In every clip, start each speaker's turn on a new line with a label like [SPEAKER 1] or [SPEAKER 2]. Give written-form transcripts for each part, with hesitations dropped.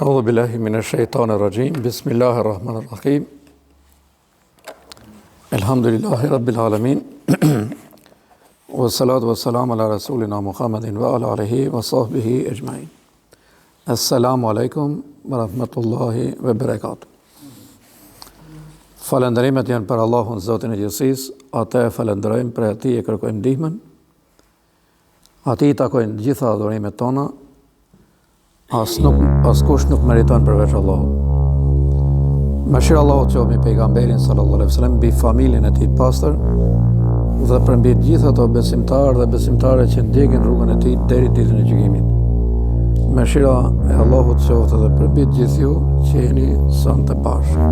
[SPEAKER 1] أعوذ بالله من الشيطان الرجيم بسم الله الرحمن الرحيم الحمد لله رب العالمين والصلاة والسلام على رسولنا محمد وعلى آله وصحبه أجمعين السلام عليكم ورحمة الله وبركاته. Falënderimet janë për Allahun Zotin e Gjithësisë, atë e falënderojmë, për atij e kërkojmë ndihmën, atij i takojnë të gjitha adhurimet tona, askush nuk meriton përveç Allahut. Mëshira e Allahut qoftë mbi pejgamberin sallallahu alaihi wasallam, mbi familjen e tij të pastër dhe për mbi të gjithë ato besimtarë dhe besimtare që ndjekin rrugën e tij deri ditën e gjykimit. Mëshira e Allahut qoftë edhe për mbi të gjithë ju që jeni sonte bashkë.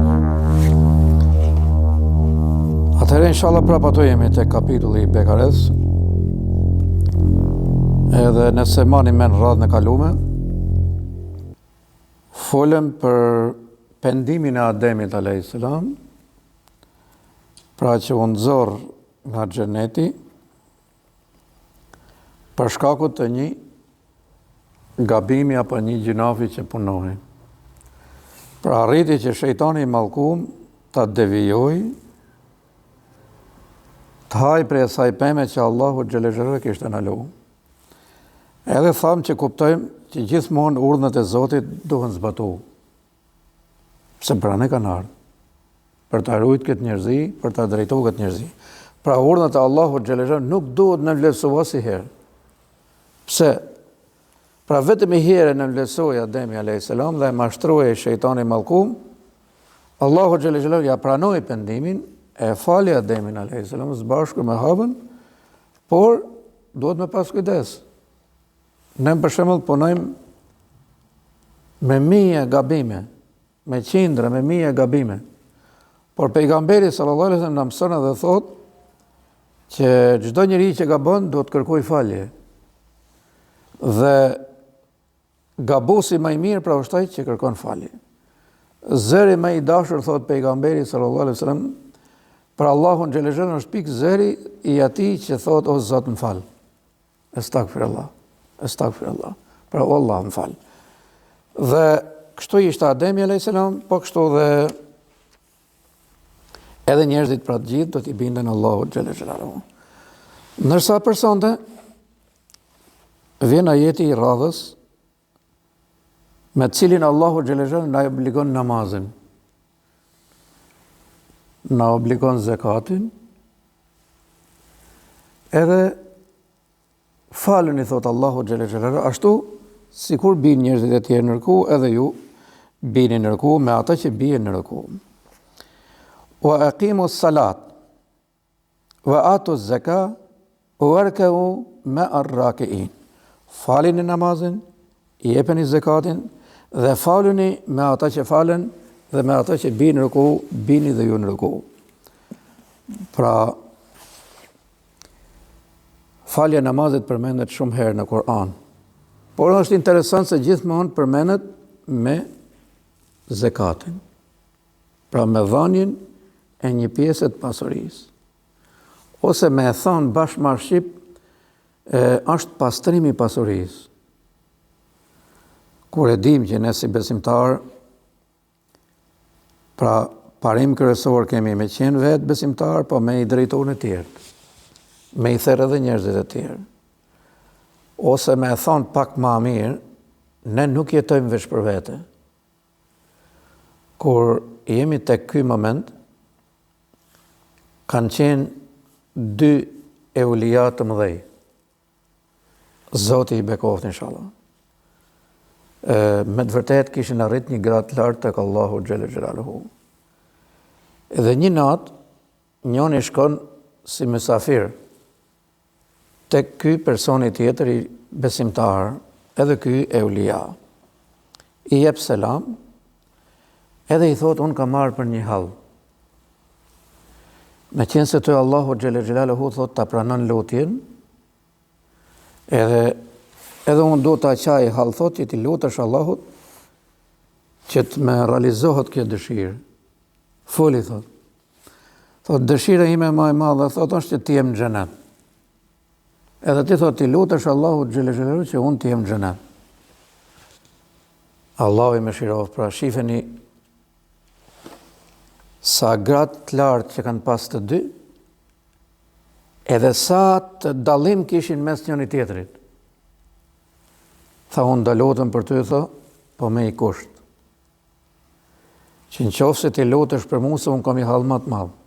[SPEAKER 1] Atëherë inshallah prapë ato jemi te kapitulli i Bekares. Edhe nëse mani men radhën e kalume, folëm për pendimin e Ademit a.s. Pra që u nxorr nga xheneti për shkakun të një gabimi apo një gjunafi që punoi. Pra arriti që shejtani i mallkuar ta devijoi, të haj prej asaj peme që Allahu xhelexhere kishte ndalu. Edhe thamë që kuptojmë që gjithmonë urdhët e Zotit duhen zbatuar. Se pranë kanë ardhur për ta ruajtur këtë njerëzi, për ta drejtuar këtë njerëzi. Pra urdhët e Allahut xhelexhere nuk duhet në vlerësuar asnjëherë. Pse? Pra vetëm një herë në vlerësoi Ademi a.s. dhe e mashtroi shejtani mallkuar, Allahu xhelexhere ja pranoi pendimin, e fali Ademin a.s. së bashku me Havën, por duhet me pas kujdes. Ne për shembull punojmë me mije gabime, me qindra, me mije gabime. Por pejgamberi sallallahu alaihi wasallam na mëson dhe thotë që çdo njeri që gabon duhet kërkojë falje. Dhe gabuesi më i mirë pra është ai që kërkon falje. Zëri më i dashur, thotë pejgamberi sallallahu alaihi wasallam, për Allahun xhelexhere është pikë zëri i atij që thotë o Zot më fal. Astaghfirullah. Astaghfirullah. Pra o Allah më fal. Dhe kështu ishte Ademi a.s. po kështu dhe edhe njerëzit pra të gjithë do t'i binden Allahut xhelexhere. Ndërsa për sonte vjen ajeti i radhës me cilin Allahu xhelexhere na obligon namazin. Na obligon zakatin, edhe falën i thot Allahu xhelexhere, ashtu sikur bin njerëzit e tjerë në ruku, edhe ju bini në ruku me ata që bien në ruku. Wa aqimu salat, wa atu zaka, warka'u ma'a ar-raki'in. Falini namazin, jepeni zakatin dhe faluni me ata që falen dhe me ata që bini në ruku, bini dhe ju në ruku. Pra, falja namazit përmendet shumë herë në Kur'an. Por është interesant se gjithmonë përmendet me zakatin. Pra me dhënien e një pjesë të pasurisë. Ose me e thonë bashkëmarrë shqip, është pastrimi i pasurisë. Kur e dim që ne si besimtar, pra parim kryesor kemi me qenë vetë besimtar, po me i drejtuar në tjerë, me i therë edhe njerëzit e tjerë. Ose me e thonë pak ma mirë, ne nuk jetojmë veç për vete. Kur jemi tek ky moment, kanë qenë dy eulia të mëdhej. Zoti i bekoft inshallah. Me të vërtet kishin arrit një gradë lartë tek Allahu xhelexhelaluhu. Edhe një natë, njëri shkon si mysafir tek ky personi tjetër i besimtar, edhe ky eulia. I jep selam, edhe i thot unë kam marrë për një hall. Me qenë se të Allahu xhelexhelaluhu thot ta pranon lutjen, edhe unë do të qaj hall thot që ti lutesh Allahut që të me realizohet kjo dëshirë. Foli thot. Thot dëshira ime më e madhe thot është që ti jem në xhenet. Edhe ti thot ti lutesh Allahut xhelexhelaluhu që unë të jem në xhenet. Allahu i mëshiroft, pra shifeni sa gratë të lartë që kanë pas të dy, edhe sa të dallim kishin mes njëri tjetrit. Tha unë dalotëm për ty, tha, po me i kusht. Që në qofë se ti lotësh për mu, se unë kam i hallë më të madhë.